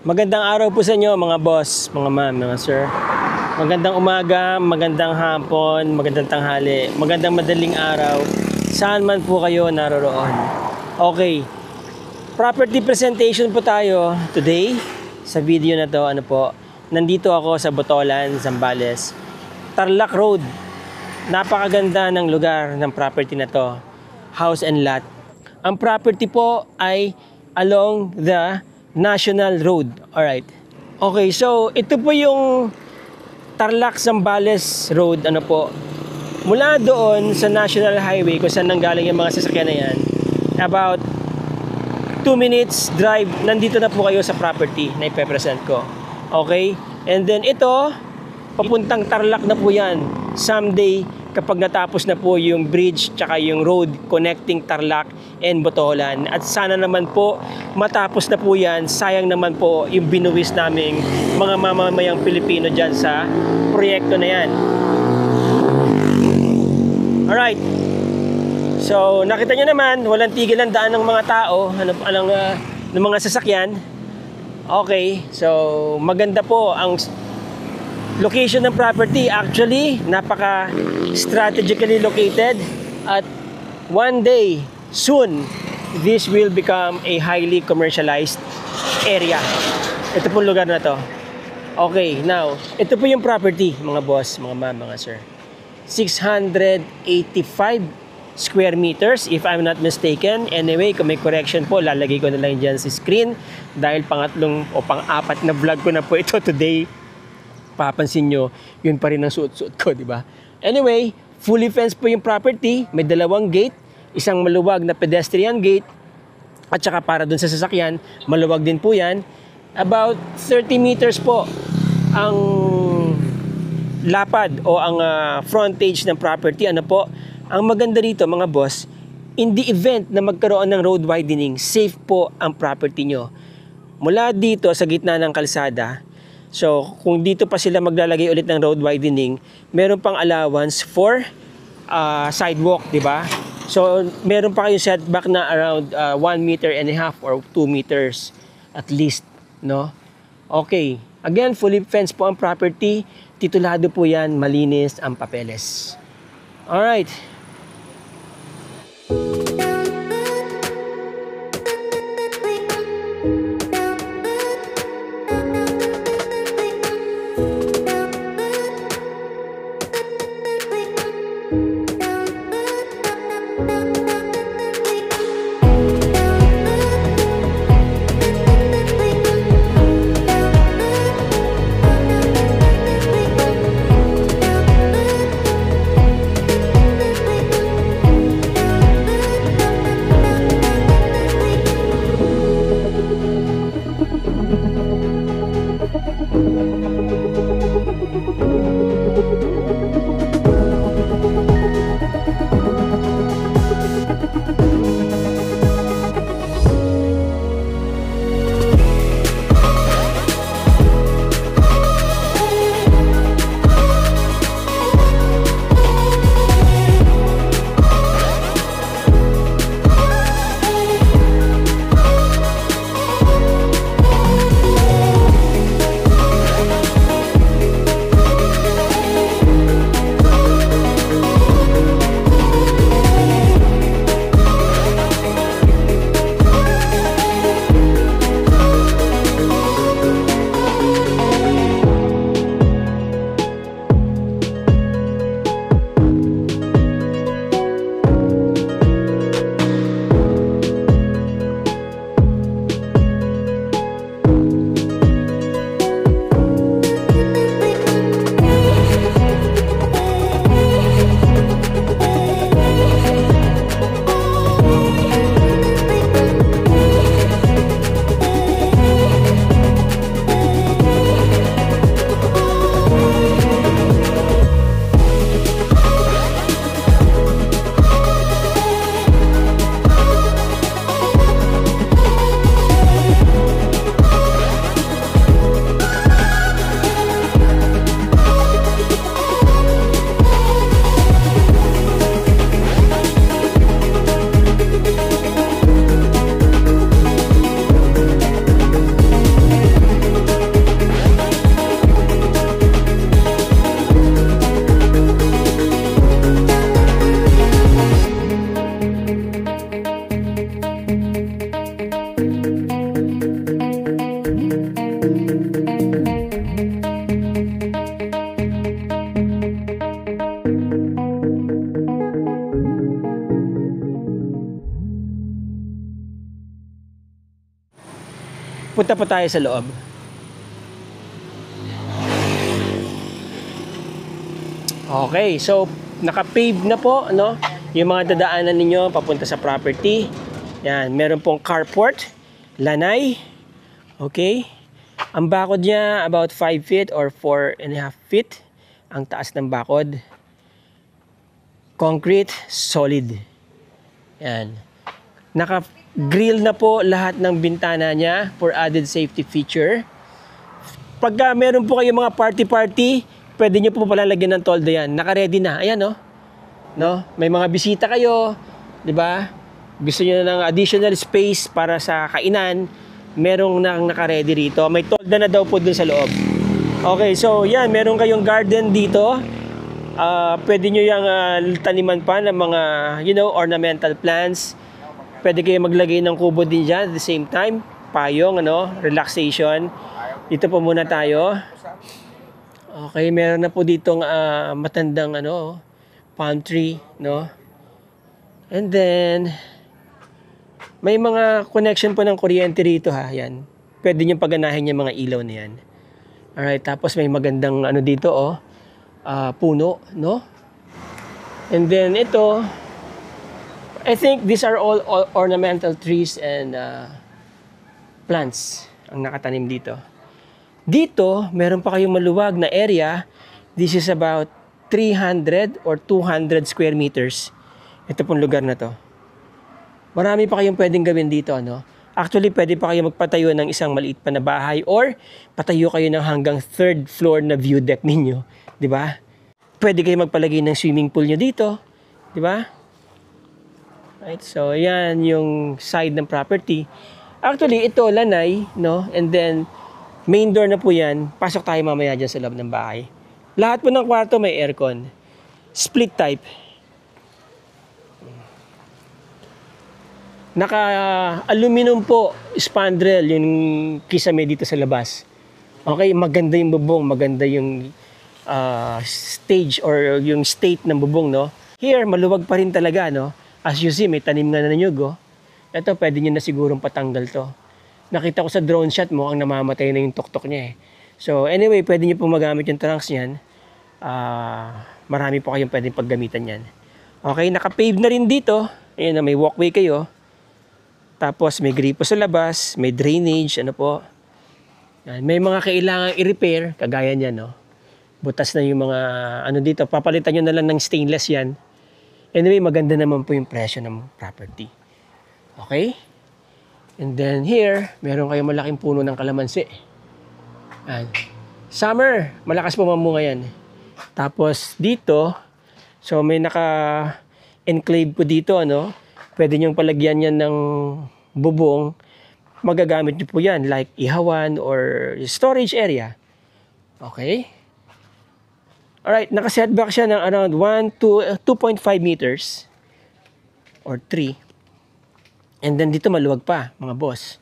Magandang araw po sa inyo mga boss, mga ma'am, mga sir. Magandang umaga, magandang hapon, magandang tanghali, magandang madaling araw. Saan man po kayo naroroon. Okay, property presentation po tayo today. Sa video na to, nandito ako sa Botolan, Zambales. Tarlac Road. Napakaganda ng lugar ng property na to. House and lot. Ang property po ay along the National Road. Alright. Okay, so ito po yung Tarlac Zambales Road. Mula doon sa National Highway kung saan nanggaling yung mga sasakyan na yan, about 2 minutes drive, nandito na po kayo sa property na ipepresent ko. Okay? And then ito, papuntang Tarlac na po yan. Someday, kapag natapos na po yung bridge tsaka yung road connecting Tarlac and Botolan. At sana naman po matapos na po yan. Sayang naman po yung binuwis naming mga mamamayang Pilipino dyan sa proyekto na yan. Alright. So nakita nyo naman, walang tigil ang daan ng mga tao, ng mga sasakyan. Okay, so maganda po ang location ng property. Actually, napaka strategically located at one day, soon, this will become a highly commercialized area. Ito po lugar na to. Okay, now, ito po yung property, mga boss, mga ma'am, mga sir. 685 square meters, if I'm not mistaken. Anyway, kung may correction po, lalagay ko na lang dyan sa screen dahil pangatlong o pang-apat na vlog ko na po ito today. Papansin nyo, yun pa rin ang suot-suot ko, di ba? Anyway, fully fenced po yung property. May dalawang gate, isang maluwag na pedestrian gate, at saka para dun sa sasakyan, maluwag din po yan. About 30 meters po ang lapad o ang frontage ng property. Ang maganda rito, mga boss, in the event na magkaroon ng road widening, safe po ang property nyo. Mula dito sa gitna ng kalsada, so, kung dito pa sila maglalagay ulit ng road widening, meron pang allowance for sidewalk, di ba? So, meron pa kayong setback na around 1.5 meters or 2 meters at least, no? Okay. Again, fully fenced po ang property. Titulado po yan, malinis ang papeles. Alright. Punta pa tayo sa loob. Okay, so naka-pave na po, no? Yung mga dadaanan ninyo papunta sa property. Yan, meron pong carport, lanay. Okay? Ang bakod niya about 5 feet or 4.5 feet. Ang taas ng bakod. Concrete, solid. Yan. Naka-grill na po lahat ng bintana niya for added safety feature. Pagka meron po kayo mga party-party, pwede nyo po palalagyan ng tolda yan. Naka-ready na. Ayan, no? No? May mga bisita kayo, di ba? Gusto nyo ng additional space para sa kainan, merong naka-ready rito. May tolda na daw po dun sa loob. Okay, so yan, meron kayong garden dito. Pwede nyo yung taniman pa ng mga, ornamental plants. Pwede kayo maglagay ng kubo din dyan at the same time. Payong, relaxation. Dito po muna tayo. Okay, meron na po ditong matandang palm tree, no? And then may mga connection po ng kuryente rito, ha. Yan. Pwede niyo paganahin yung mga ilaw na yan. Alright, tapos may magandang dito, puno, no? And then ito, I think these are all ornamental trees and plants ang nakatanim dito. Dito, meron pa kayong maluwag na area. This is about 300 or 200 square meters. Ito pong lugar na to. Marami pa kayong pwedeng gawin dito, Actually, pwede pa kayo magpatayo ng isang maliit pa na bahay or patayo kayo ng hanggang 3rd floor na view deck ninyo. Di ba? Pwede kayo magpalagay ng swimming pool nyo dito. Di ba? Right? So, yan yung side ng property. Actually, ito, lanay, no? And then, main door na po yan. Pasok tayo mamaya dyan sa loob ng bahay. Lahat po ng kwarto may aircon. Split type. Naka-aluminum po spandrel yung kisame dito sa labas. Okay, maganda yung bubong, maganda yung stage or yung state ng bubong, no? Here, maluwag pa rin talaga, no? As you see, may tanim nga na nyug, Ito, pwede nyo na sigurong patanggal to. Nakita ko sa drone shot mo, ang namamatay na yung tuktok niya, So, anyway, pwede nyo pong magamit yung trunks niyan. Marami po kayong pwedeng paggamitan yan. Okay, naka-pave na rin dito. Ayan, may walkway kayo. Tapos, may gripo sa labas, may drainage, po. Yan, may mga kailangang i-repair, kagaya niyan, no? Butas na yung mga, dito, papalitan nyo na lang ng stainless yan. Anyway, maganda naman po yung presyo ng property. Okay? And then here, meron kayong malaking puno ng kalamansi. And summer, malakas po mamunga yan. Tapos dito, so may naka-enclave po dito, Pwede niyong palagyan yan ng bubong. Magagamit niyo po yan, like ihawan or storage area. Okay? Alright, naka-setback siya ng around 2.5 meters or 3. And then dito maluwag pa, mga boss.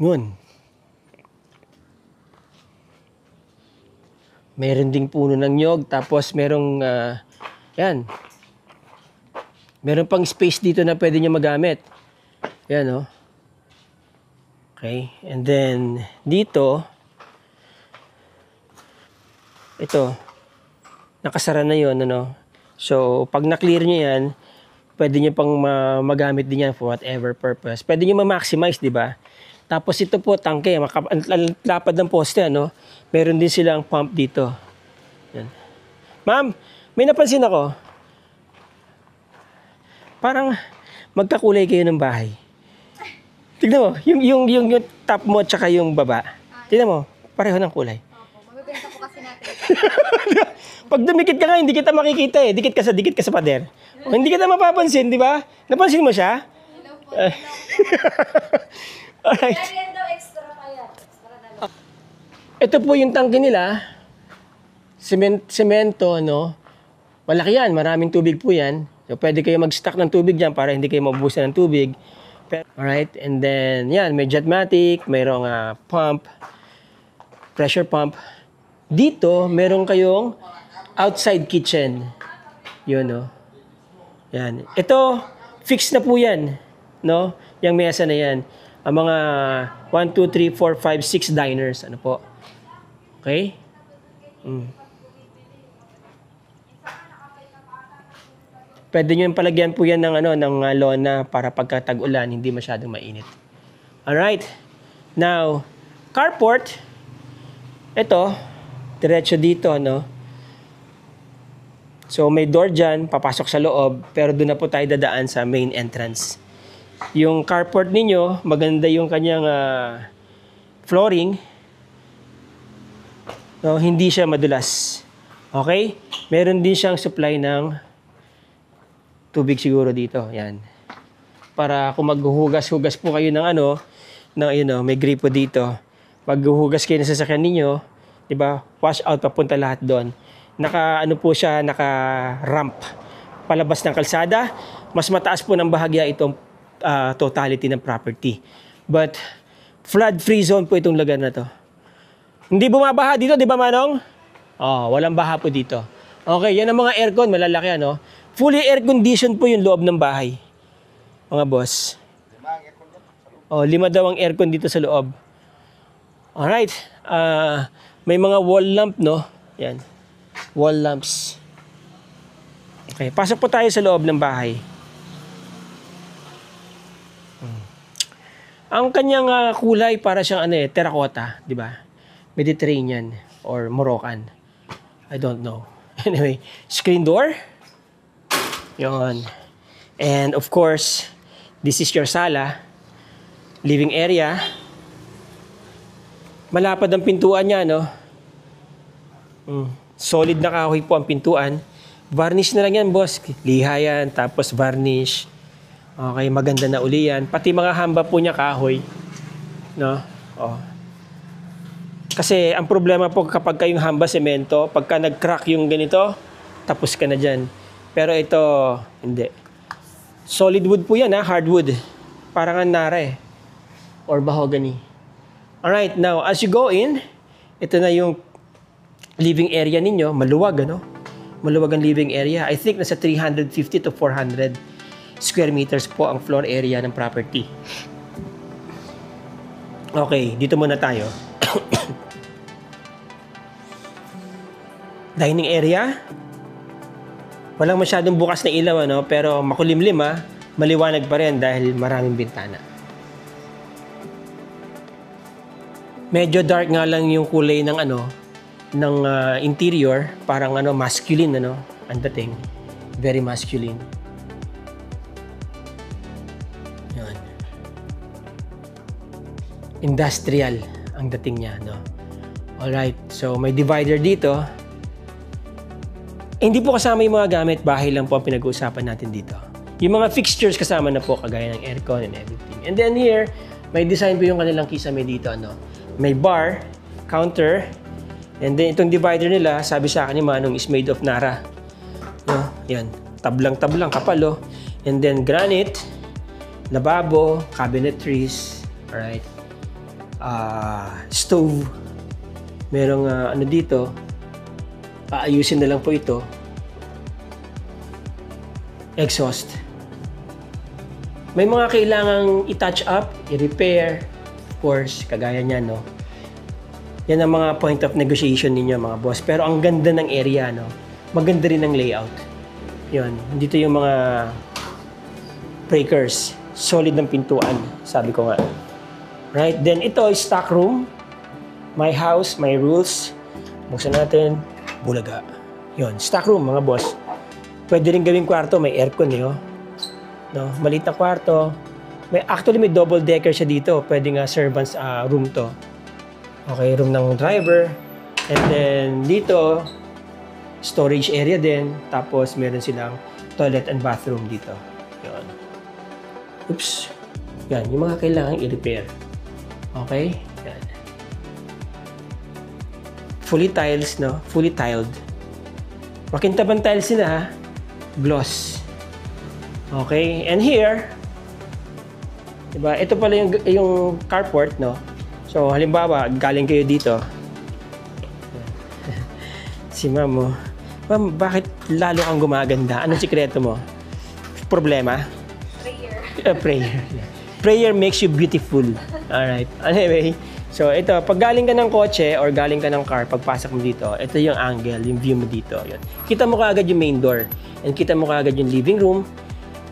Yun. Meron ding puno ng nyog. Tapos merong, yan. Meron pang space dito na pwede nyo magamit. Yan, Okay. And then, dito, ito, nakasara na yun, So, pag na-clear nyo yan, pwede nyo pang magamit din yan for whatever purpose. Pwede nyo ma-maximize, di ba? Tapos ito po, tangke. Ang lapad ng poste, Meron din silang pump dito. Yan. Ma'am, may napansin ako. Parang magkakulay kayo ng bahay. Tignan mo, yung top mo at saka yung baba. Tignan mo, pareho ng kulay. Opo, mabibenta po kasi natin. Pag dumikit ka nga, hindi kita makikita eh. Dikit ka sa pader. O, hindi kita mapapansin, di ba? Napansin mo siya? Hello po. Alright. Kaya yan daw extra kaya. Extra na lang. Ito po yung tangke nila. Semento, Malaki yan, maraming tubig po yan. So, pwede kayo mag-stock ng tubig dyan para hindi kayo mabubusan ng tubig. Alright, and then, yan, may Jetmatic, mayroong pump, pressure pump. Dito, meron kayong outside kitchen. Yun, Yan. Ito, fixed na po yan, Yung mesa na yan. ang mga 1, 2, 3, 4, 5, 6 diners. Ano po? Okay? Pwede nyo yung palagyan po yan ng lona para pagka tag-ulan, hindi masyadong mainit. Alright. Now, carport. Ito, diretso dito, no? So, may door dyan, papasok sa loob, pero doon na po tayo dadaan sa main entrance. Yung carport ninyo, maganda yung kanyang flooring. No, hindi siya madulas. Okay? Meron din siyang supply ng tubig siguro dito. Yan. Para kung maghuhugas-hugas po kayo may gripo dito. Maghuhugas kayo ng sasakyan ninyo, 'di ba? Wash out papunta lahat doon. Naka-ramp palabas ng kalsada. Mas mataas po ng bahagya itong totality ng property. But flood-free zone po itong lugar na to. Hindi bumabaha dito, 'di ba, Manong? Walang baha po dito. Okay, yan ang mga aircon, malalaki ano. Fully air conditioned po yung loob ng bahay. Mga boss. 5 daw ang aircon dito sa loob. Alright. May mga wall lamp, no? Yan. Wall lamps. Okay, pasok po tayo sa loob ng bahay. Ang kanyang kulay para siyang terracotta, di ba? Mediterranean or Moroccan. I don't know. Anyway, screen door. Yon. And of course, this is your sala. Living area. Malapad ang pintuan niya, no? Solid na kahoy po ang pintuan. Varnish na lang yan, boss. Liha yan, tapos varnish. Okay, maganda na uli yan. Pati mga hamba po niya kahoy. No? Kasi ang problema po kapag kayong hamba semento, pagka nag-crack yung ganito, tapos ka na dyan. Pero ito, hindi. Solid wood po yan, hardwood. Parang nara or mahogany. Alright, now as you go in, ito na yung living area ninyo. Maluwag, ano? Maluwag ang living area. I think nasa 350 to 400 square meters po ang floor area ng property. Okay, dito muna tayo. Dining area. Walang masyadong bukas na ilaw, ano? Pero makulimlim, maliwanag pa rin dahil maraming bintana. Medyo dark nga lang yung kulay ng interior, parang masculine, ang dating. Very masculine. Yan. Industrial ang dating niya, no? Alright, so may divider dito. Hindi po kasama yung mga gamit, bahay lang po ang pinag-uusapan natin dito. Yung mga fixtures kasama na po, kagaya ng aircon and everything. And then here, may design po yung kanilang kisame dito, May bar, counter, and then itong divider nila, sabi sa akin ni Manong, is made of Nara. No? Yan, tablang-tablang, kapal, And then granite, lababo, cabinetries, alright. Stove, merong dito, aayusin na lang po ito. Exhaust. May mga kailangang i-touch up, i-repair, of course, kagaya niyan, Yan ang mga point of negotiation ninyo, mga boss. Pero ang ganda ng area, Maganda rin ang layout. Yun. Dito yung mga breakers. Solid ng pintuan, sabi ko nga. Right? Then ito is stock room. My house, my rules. Buksan natin. Bulaga. Yun. Stock room, mga boss. Pwede rin gawing kwarto. May aircon, Maliit na kwarto. Actually, may double decker siya dito. Pwede nga servants room to. Okay, room ng driver. And then, dito, storage area din. Tapos, meron silang toilet and bathroom dito. Yun. Oops. Yan, yung mga kailangan i-repair. Okay? Yan. Fully tiles, Fully tiled. Makintabang tiles sila, Gloss. Okay? And here, diba? Ito pala yung carport, So, halimbawa, galing kayo dito. Si Ma'am, Ma'am, bakit lalo kang gumaganda? Anong sikreto mo? Problema? Prayer. Prayer. Prayer makes you beautiful. Alright. Anyway, so ito, pag galing ka ng kotse or galing ka ng car, pagpasok mo dito, ito yung angle, yung view mo dito. Yun. Kita mo kaagad yung main door. And kita mo kaagad yung living room.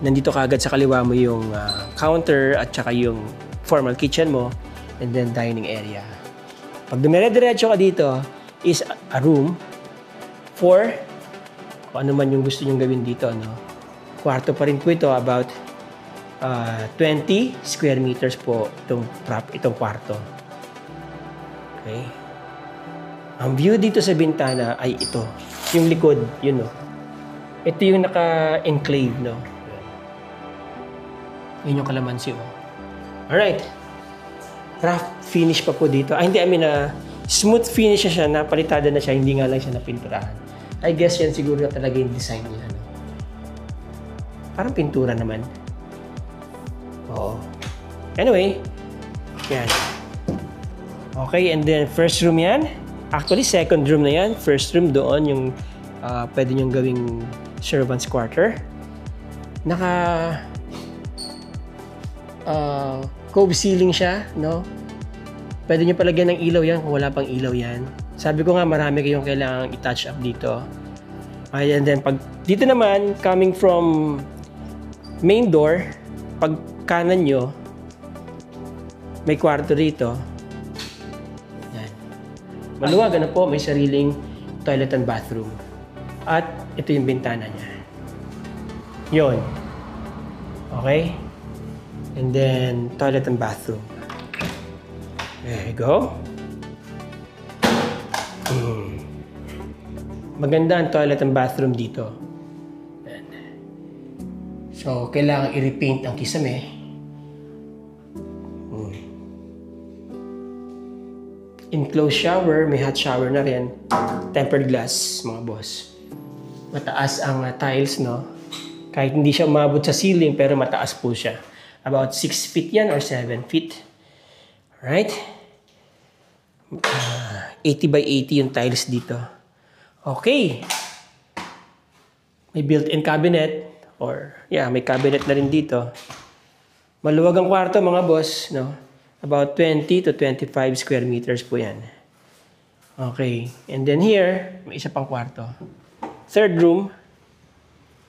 Nandito kaagad sa kaliwa mo yung counter at saka yung formal kitchen mo. And then dining area. Pag dumire-diretso ka dito, is a room for kung ano man yung gusto nyong gawin dito, no? Kwarto pa rin po ito, about 20 square meters po itong kwarto. Okay. Ang view dito sa bintana ay ito. Yung likod, yun, no? Ito yung naka-enclave, no? Yun yung kalamansi, oh. Alright. Rough finish pa po dito. Smooth finish na siya, napalitada na siya, hindi nga lang siya napinturahan. I guess yan siguro na talaga yung design niya. No? Parang pintura naman. Oo. Anyway, yan. Okay, and then first room yan. Actually, second room na yan. First room doon, yung pwede nyong gawing servant's quarter. Cove ceiling siya, no? Pwede nyo palagyan ng ilaw yan kung wala pang ilaw yan. Sabi ko nga, marami kayong kailangang i-touch up dito. Okay, and then dito naman, coming from main door, pag kanan nyo, may kwarto rito. Yan. Maluwag, ano po, may sariling toilet and bathroom. At ito yung bintana niya. Yun. Okay? And then, toilet and bathroom. There you go. Maganda ang toilet and bathroom dito. Yan. So, kailangan i-repaint ang kisame. Enclosed shower, may hot shower na rin. Tempered glass, mga boss. Mataas ang tiles, no? Kahit hindi siya umabot sa ceiling, pero mataas po siya. About 6 feet yan or 7 feet. Alright? 80 by 80 yung tiles dito. Okay. May built-in cabinet or may cabinet na rin dito. Maluwag ang kwarto, mga boss, no? About 20 to 25 square meters po yan. Okay. And then here, may isa pang kwarto. Third room.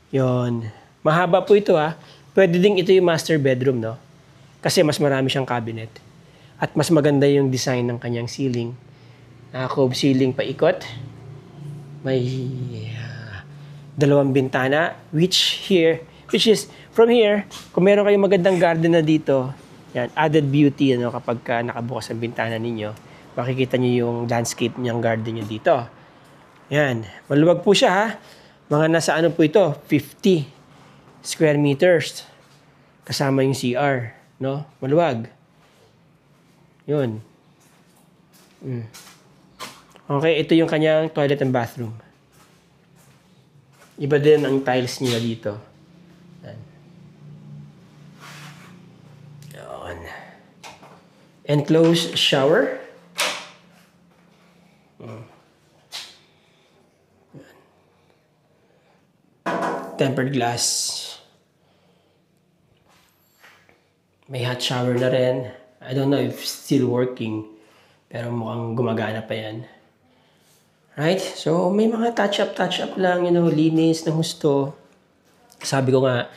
Yon. Mahaba po ito, ha. Pwede ding ito yung master bedroom, no? Kasi mas marami siyang cabinet. At mas maganda yung design ng kanyang ceiling. Cove ceiling paikot. May dalawang bintana, which is from here, kung meron kayong magandang garden na dito, yan, added beauty, ano, kapag nakabukas ang bintana ninyo, makikita niyo yung landscape niyang garden niyo dito. Yan, maluwag po siya, ha. Mga nasa ano po ito, 50 square meters. Kasama yung CR, no? Maluwag. Yun. Okay, ito yung kanyang toilet and bathroom. Iba din ang tiles niya dito. Yan. Yun. Enclosed shower. Tempered glass. May hot shower na rin. I don't know if still working. Pero mukhang gumagana pa yan. Right? So, may mga touch-up lang, linis ng husto. Sabi ko nga,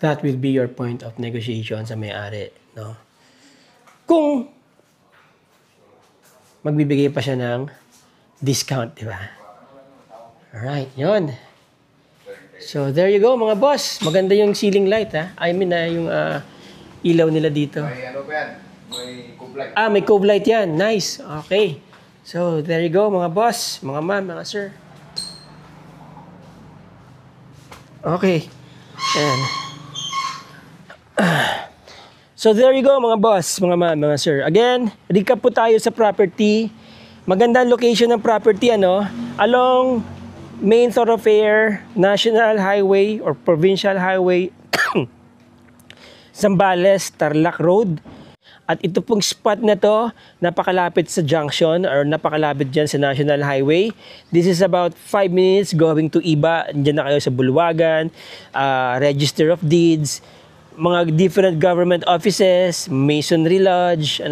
that will be your point of negotiation sa may-ari, no? Kung magbibigay pa siya ng discount, di ba? Alright, yun. So, there you go, mga boss. Maganda yung ceiling light, ha? I mean, yung ilaw nila dito. May ano pa yan? May cove light. May cove light yan. Nice. Okay. So, there you go, mga boss, mga ma'am, mga sir. Okay. Ayan. So, there you go, mga boss, mga ma'am, mga sir. Again, recap po tayo sa property. Magandang location ng property, along main thoroughfare, national highway or provincial highway, Zambales, Tarlac Road. At ito pong spot na to, napakalapit sa junction or napakalapit dyan sa National Highway. This is about 5 minutes going to Iba. Diyan na kayo sa Bulwagan, Register of Deeds. mga different government offices, Masonry Lodge,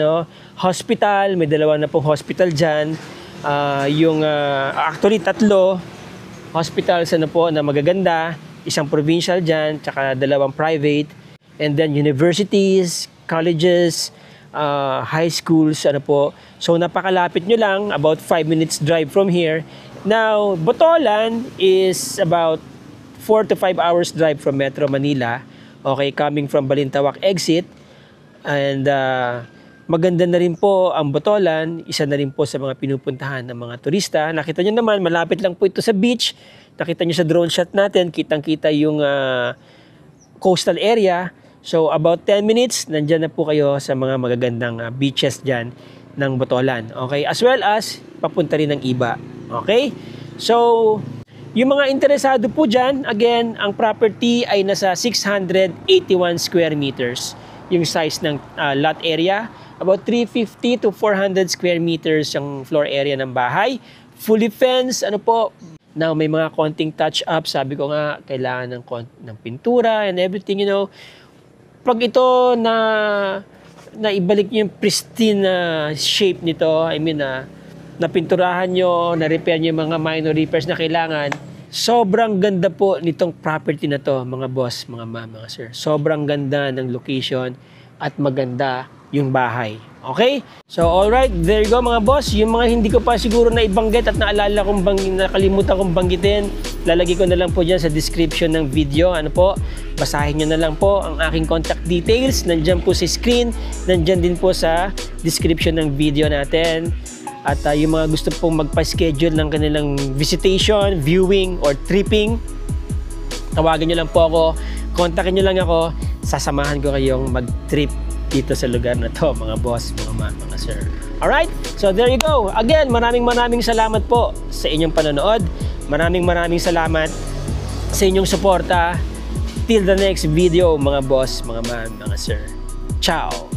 hospital, may dalawa na pong hospital dyan. Actually, 3 hospitals na magaganda, isang provincial dyan, tsaka 2 private, and then universities, colleges, high schools, So, napakalapit nyo lang, about 5 minutes drive from here. Now, Botolan is about 4 to 5 hours drive from Metro Manila. Okay, coming from Balintawak exit. And maganda na rin po ang Botolan. Isa na rin po sa mga pinupuntahan ng mga turista. Nakita nyo naman, malapit lang po ito sa beach. Nakita nyo sa drone shot natin, kitang-kita yung coastal area. So, about 10 minutes, nandyan na po kayo sa mga magagandang beaches dyan ng Botolan. Okay? As well as, papunta rin ng Iba. Okay? So, yung mga interesado po dyan, again, ang property ay nasa 681 square meters. Yung size ng lot area, about 350 to 400 square meters yung floor area ng bahay. Fully fenced, Now, may mga konting touch-up. Sabi ko nga, kailangan ng pintura and everything, Pag ito na ibalik nyo yung pristine shape nito, napinturahan nyo, na-repair nyo yung mga minor repairs na kailangan, sobrang ganda po nitong property na to, mga boss, mga ma'am, mga sir. Sobrang ganda ng location at maganda yung bahay. Okay? So, alright, there you go mga boss. Yung mga hindi ko pa siguro na ibanggit at nakalimutan kong banggitin, lalagay ko na lang po dyan sa description ng video. Basahin nyo na lang po ang aking contact details. Nandyan po sa screen, nandyan din po sa description ng video natin. At yung mga gusto pong magpa-schedule ng kanilang visitation, viewing, or tripping, tawagan nyo lang po ako, kontakin nyo lang ako, sasamahan ko kayong mag-trip dito sa lugar na to, mga boss, mga sir. Alright? So there you go. Again, maraming salamat po sa inyong panonood. Maraming salamat sa inyong suporta. Till the next video, mga boss, mga ma'am, mga sir. Ciao!